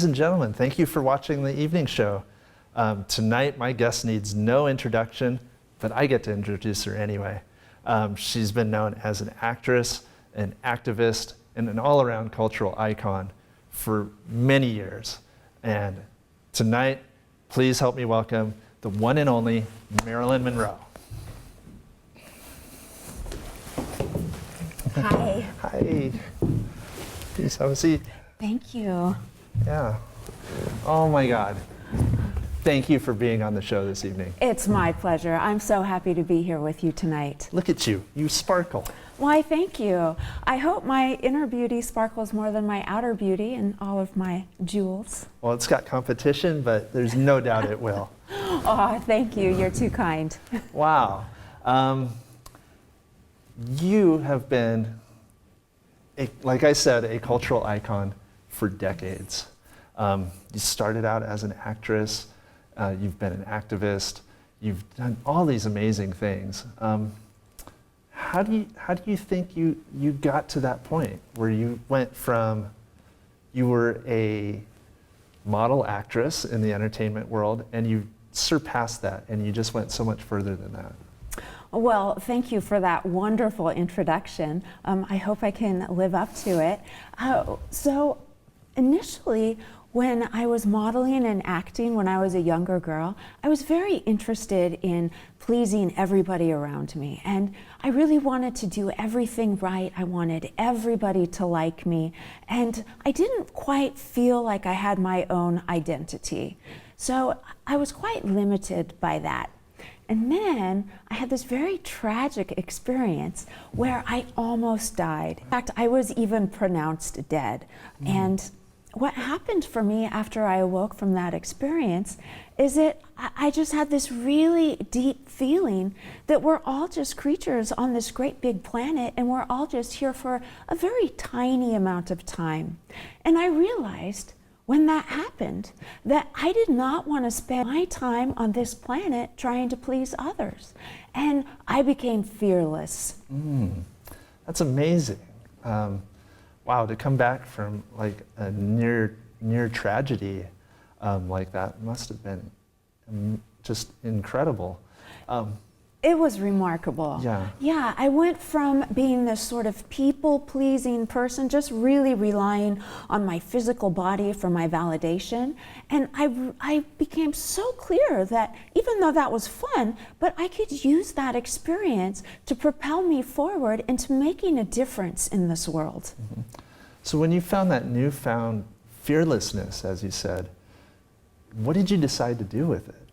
Ladies and gentlemen, thank you for watching the evening show. Tonight, my guest needs no introduction, but I get to introduce her anyway. She's been known as an actress, an activist, and an all-around cultural icon for many years. And tonight, please help me welcome the one and only Marilyn Monroe. Hi. Hi. Please have a seat. Thank you. Yeah. Oh my God. Thank you for being on the show this evening. It's my pleasure. I'm so happy to be here with you tonight. Look at you. You sparkle. Why, thank you. I hope my inner beauty sparkles more than my outer beauty and all of my jewels. Well, it's got competition, but there's no doubt it will. Oh, thank you. You're too kind. Wow. You have been, like I said, a cultural icon for decades. You started out as an actress. You've been an activist. You've done all these amazing things. How do you think you got to that point where you went from, you were a model actress in the entertainment world and you surpassed that and you just went so much further than that? Well, thank you for that wonderful introduction. I hope I can live up to it. So initially, when I was modeling and acting when I was a younger girl, I was very interested in pleasing everybody around me. And I really wanted to do everything right. I wanted everybody to like me. And I didn't quite feel like I had my own identity. So I was quite limited by that. And then I had this very tragic experience where I almost died. In fact, I was even pronounced dead. And what happened for me after I awoke from that experience is that I just had this really deep feeling that we're all just creatures on this great big planet and we're all just here for a very tiny amount of time. And I realized when that happened that I did not want to spend my time on this planet trying to please others. And I became fearless. That's amazing. Wow, to come back from like a near tragedy like that must have been just incredible. It was remarkable. Yeah, I went from being this sort of people-pleasing person, just really relying on my physical body for my validation, and I became so clear that even though that was fun, but I could use that experience to propel me forward into making a difference in this world. So when you found that newfound fearlessness, as you said, what did you decide to do with it?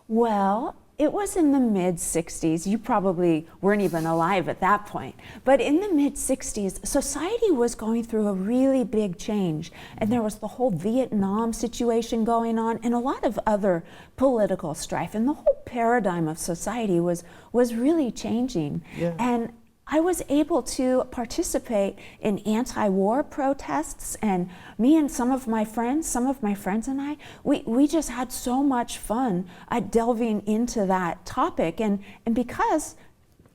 Well, it was in the mid-60s. You probably weren't even alive at that point. But in the mid-60s, society was going through a really big change. And there was the whole Vietnam situation going on and a lot of other political strife. And the whole paradigm of society was really changing. And I was able to participate in anti-war protests, and me and some of my friends and I, we just had so much fun delving into that topic. And because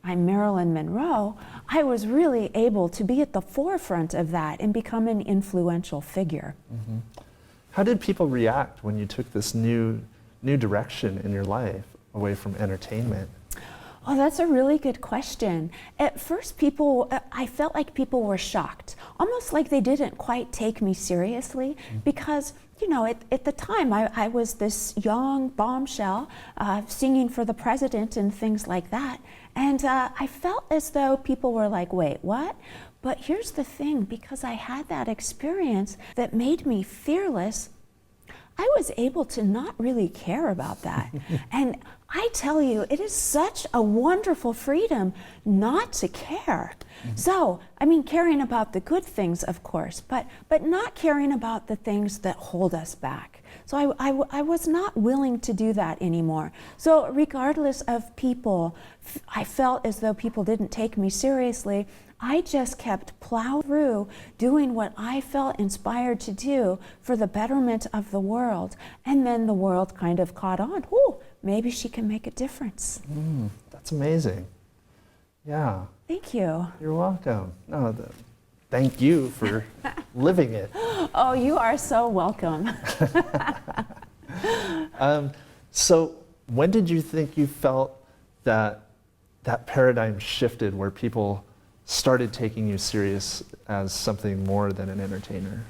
I'm Marilyn Monroe, I was really able to be at the forefront of that and become an influential figure. How did people react when you took this new direction in your life away from entertainment? Oh, that's a really good question. At first, I felt like people were shocked, almost like they didn't quite take me seriously, because, you know, at the time, I was this young bombshell singing for the president and things like that. And I felt as though people were like, wait, what? But here's the thing, because I had that experience that made me fearless, I was able to not really care about that. And I tell you, it is such a wonderful freedom not to care. So, I mean, caring about the good things, of course, but not caring about the things that hold us back. So I was not willing to do that anymore. So regardless of people, I felt as though people didn't take me seriously. I just kept plowing through, doing what I felt inspired to do for the betterment of the world. And then the world kind of caught on. Ooh, maybe she can make a difference. That's amazing. Yeah. Thank you. You're welcome. No, thank you for living it. Oh, you are so welcome. So when did you think you felt that that paradigm shifted where people started taking you serious as something more than an entertainer?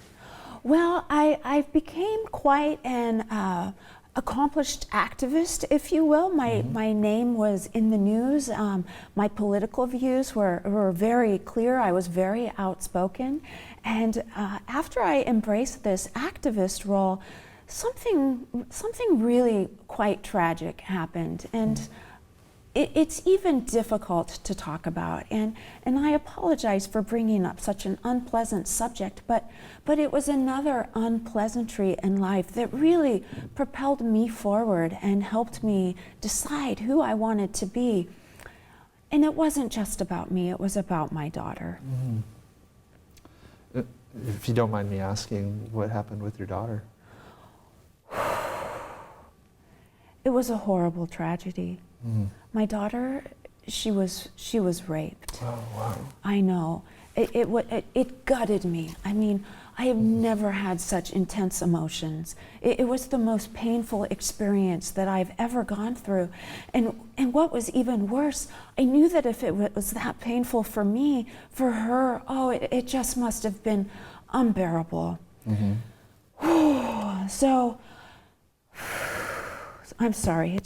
Well, I became quite an accomplished activist, if you will. My name was in the news. My political views were very clear. I was very outspoken. And after I embraced this activist role, something really quite tragic happened. And it's even difficult to talk about, and I apologize for bringing up such an unpleasant subject, but it was another unpleasantry in life that really propelled me forward and helped me decide who I wanted to be. And it wasn't just about me, it was about my daughter. If you don't mind me asking, what happened with your daughter? It was a horrible tragedy. My daughter, she was raped. Oh, wow. I know. It gutted me. I mean, I have never had such intense emotions. It was the most painful experience that I've ever gone through. And what was even worse, I knew that if it was that painful for me, for her, oh, it just must have been unbearable. So, I'm sorry,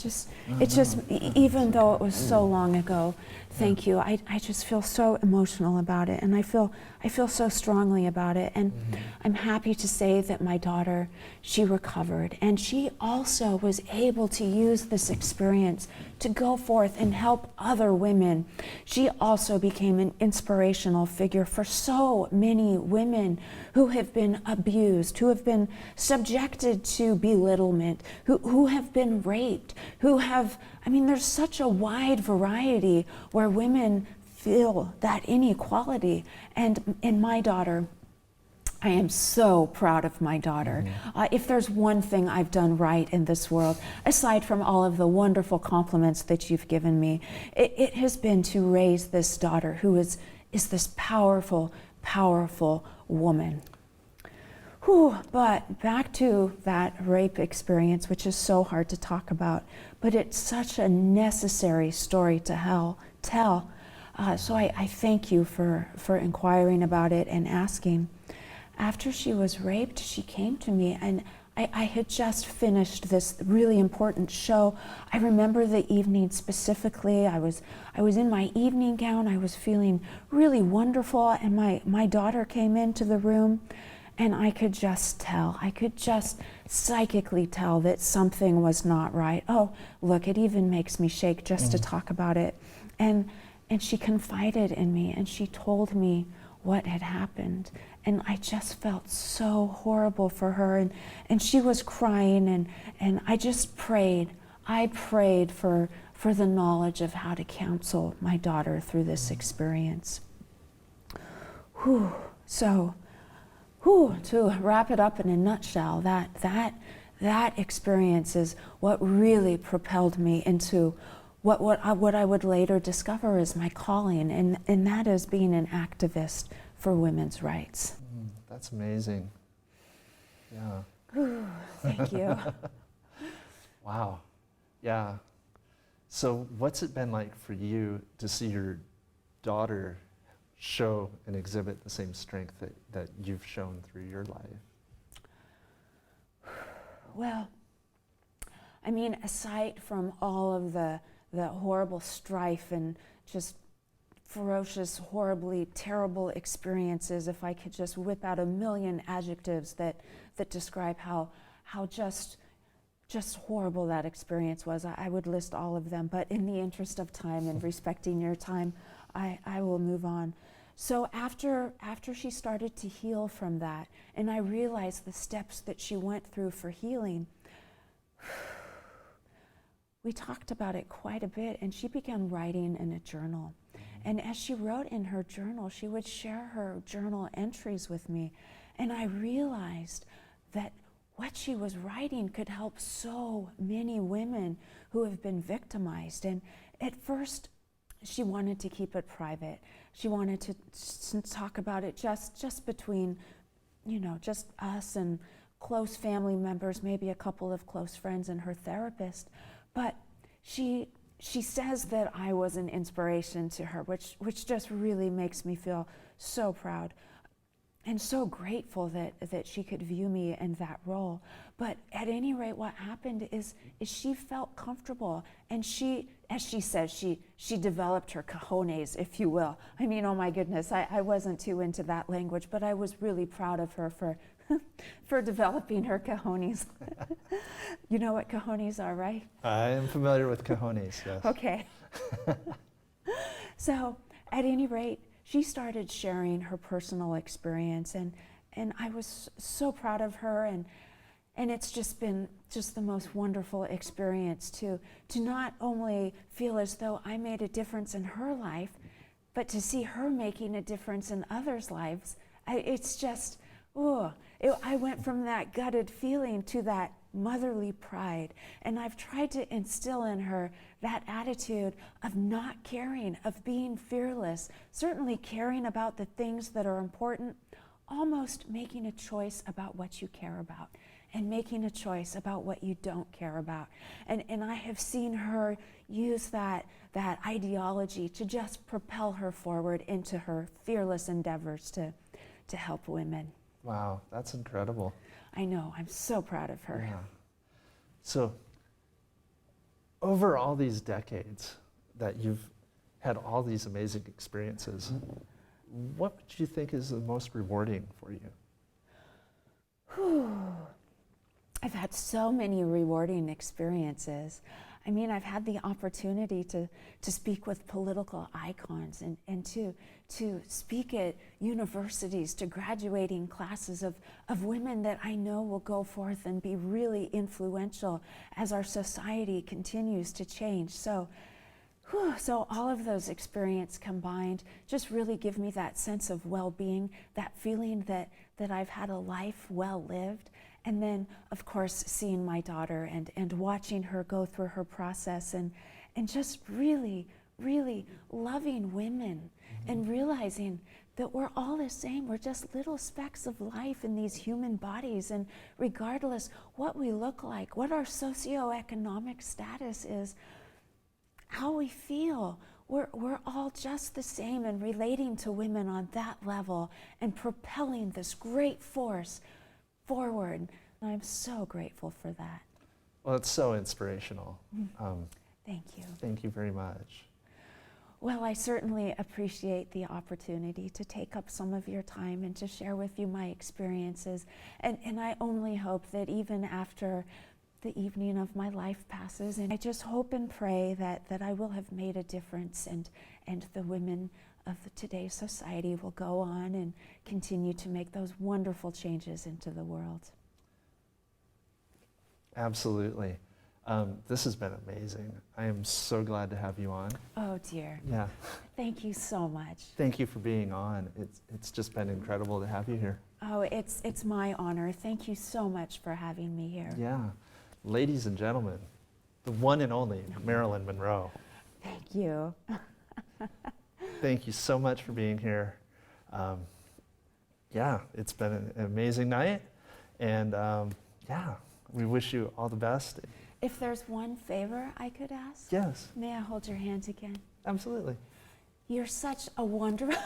even though it was so long ago, thank you. I just feel so emotional about it, and I feel so strongly about it. And I'm happy to say that my daughter, she recovered, and she also was able to use this experience to go forth and help other women. She also became an inspirational figure for so many women who have been abused, who have been subjected to belittlement, who have been raped, there's such a wide variety where women feel that inequality. And in my daughter, I am so proud of my daughter. If there's one thing I've done right in this world, aside from all of the wonderful compliments that you've given me, it has been to raise this daughter who is this powerful, powerful woman. But back to that rape experience, which is so hard to talk about, but it's such a necessary story to tell. So I thank you for inquiring about it and asking. After she was raped, she came to me, and I had just finished this really important show. I remember the evening specifically. I was in my evening gown. I was feeling really wonderful, and my daughter came into the room, and I could just psychically tell that something was not right. Oh, look, it even makes me shake just to talk about it. And she confided in me, and she told me what had happened. And I just felt so horrible for her, and she was crying, and I just prayed. I prayed for the knowledge of how to counsel my daughter through this experience. To wrap it up in a nutshell, that experience is what really propelled me into what I would later discover is my calling, and that is being an activist for women's rights. That's amazing. Yeah. Ooh, thank you. Wow. Yeah. So what's it been like for you to see your daughter show and exhibit the same strength that you've shown through your life? Well, I mean, aside from all of the horrible strife and just ferocious, horribly terrible experiences, if I could just whip out a million adjectives that describe how just horrible that experience was, I would list all of them, but in the interest of time and respecting your time, I will move on. So after she started to heal from that, and I realized the steps that she went through for healing, we talked about it quite a bit, and she began writing in a journal. And as she wrote in her journal, she would share her journal entries with me. And I realized that what she was writing could help so many women who have been victimized. And at first, she wanted to keep it private. She wanted to talk about it just between, just us and close family members, maybe a couple of close friends and her therapist. But she says that I was an inspiration to her, which just really makes me feel so proud and so grateful that she could view me in that role. But at any rate, what happened is she felt comfortable, and she, as she says, she developed her cojones, if you will. I mean, oh my goodness, I wasn't too into that language, but I was really proud of her for for developing her cojones. You know what cojones are, right? I am familiar with cojones, yes. Okay. So at any rate, she started sharing her personal experience, and I was so proud of her, and it's just been the most wonderful experience to not only feel as though I made a difference in her life, but to see her making a difference in others' lives. It's just, I went from that gutted feeling to that motherly pride. And I've tried to instill in her that attitude of not caring, of being fearless, certainly caring about the things that are important, almost making a choice about what you care about and making a choice about what you don't care about. And I have seen her use that ideology to just propel her forward into her fearless endeavors to help women. Wow, that's incredible. I know, I'm so proud of her. Yeah. So, over all these decades that you've had all these amazing experiences, what would you think is the most rewarding for you? I've had so many rewarding experiences. I mean, I've had the opportunity to speak with political icons and to speak at universities to graduating classes of women that I know will go forth and be really influential as our society continues to change. So all of those experiences combined just really give me that sense of well-being, that feeling that I've had a life well lived. And then, of course, seeing my daughter and watching her go through her process and just really, really loving women and realizing that we're all the same. We're just little specks of life in these human bodies. And regardless what we look like, what our socioeconomic status is, how we feel, we're all just the same, and relating to women on that level and propelling this great force forward. I'm so grateful for that. Well, it's so inspirational. Thank you. Thank you very much. Well, I certainly appreciate the opportunity to take up some of your time and to share with you my experiences. And I only hope that even after the evening of my life passes, and I just hope and pray that I will have made a difference, and the women of today's society will go on and continue to make those wonderful changes into the world. Absolutely. This has been amazing. I am so glad to have you on. Oh dear. Yeah. Thank you so much. Thank you for being on. It's just been incredible to have you here. Oh, it's my honor. Thank you so much for having me here. Yeah. Ladies and gentlemen, the one and only Marilyn Monroe. Thank you. Thank you so much for being here. Yeah, it's been an amazing night, and yeah, we wish you all the best. If there's one favor I could ask? Yes. May I hold your hands again? Absolutely. You're such a wonderful...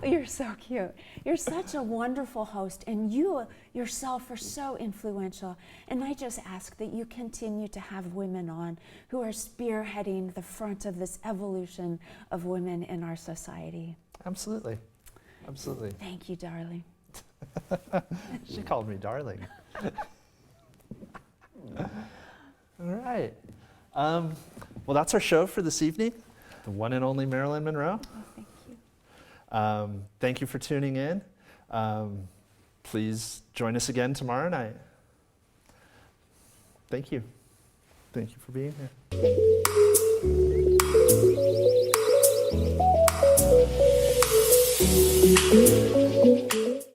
You're so cute. You're such a wonderful host, and you yourself are so influential. And I just ask that you continue to have women on who are spearheading the front of this evolution of women in our society. Absolutely. Absolutely. Thank you, darling. She called me darling. All right. Well, that's our show for this evening. The one and only Marilyn Monroe. Oh, thank you. Thank you for tuning in. Please join us again tomorrow night. Thank you. Thank you for being here.